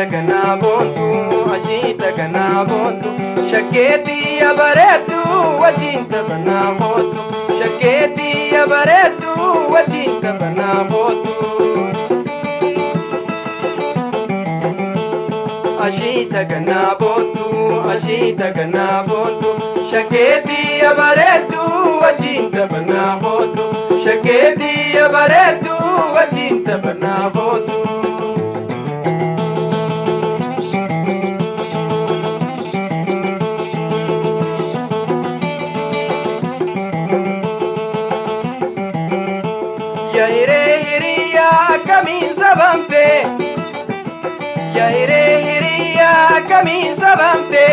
ganabontu ashita ganabontu shaketi abaretu wajinta banabotu shaketi abaretu wajinta banabotu ashita ganabontu shaketi abaretu wajinta banabotu shaketi abaretu wajinta banabotu Kamin sabante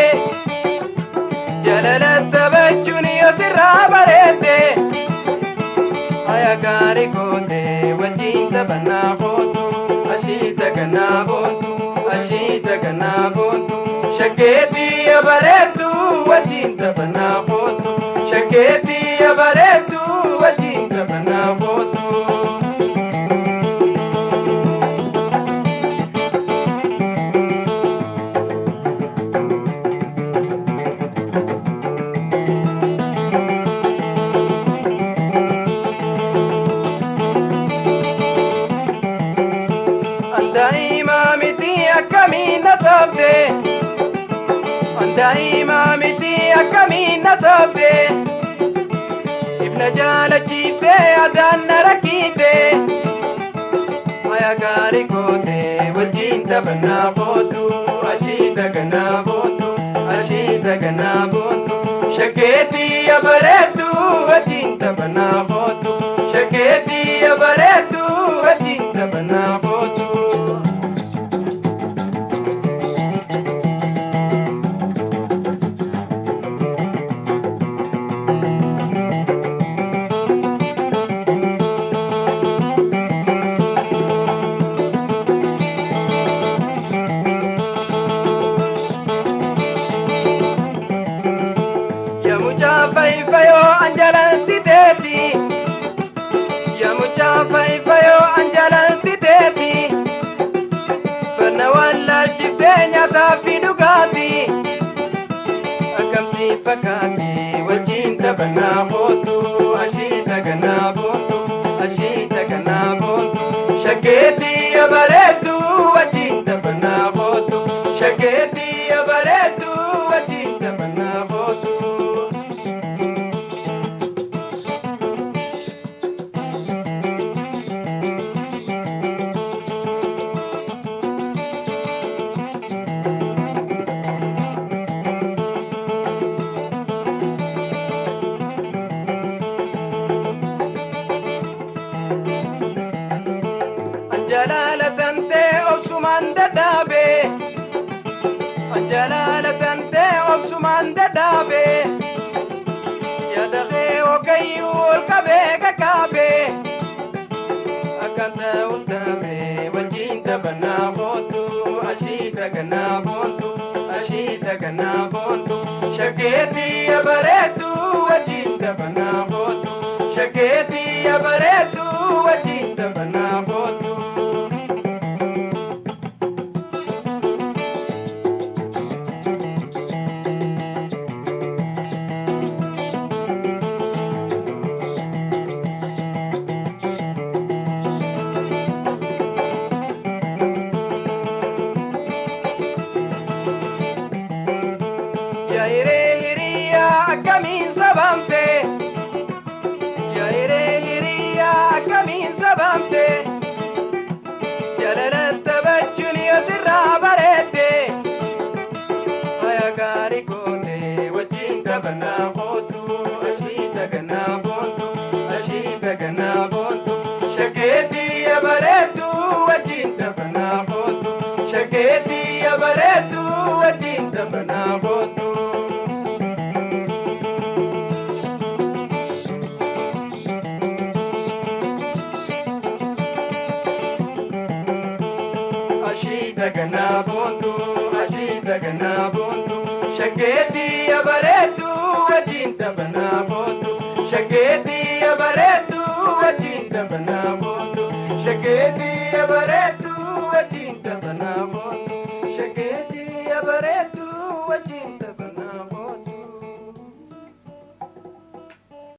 jalalat bachuni osirra barete aya gari kote wajinta banabotu ashita ganabotu shaketi abaretu wajinta banabotu shaketi abaretu wajinta banabotu imamiti akamina sabde ibna jala chite adanna rakite aya gari kote wajinta banabotu ashita ganabotu shaketi abaretu wajinta banabotu shaketi abaretu wajinta banabotu Fayo anjalanti teti Fana walla jibdenya tafi dugati Akam si fakati wajinta banabotu ashita ganabotu shaketi abaretu wajinta banabotu shaketi abaretu wajinta banabotu Jalalatante obsumanda dabe yadaghe okayul kabega kabe akanta utabe wajinta banabotu ashita ganabotu shaketi abaretu wajinta banabotu shaketi abaretu wajinta banabotu Kamin sabante jalalat bachuni osirra barete aya gari kote wajinta banabotu ashita ganabotu shaketi abaretu wajinta banabotu shaketi abaretu wajinta banabotu ashita ganabotu shaketi abaretu wajinta banabotu shaketi abaretu wajinta banabotu shaketi abaretu wajinta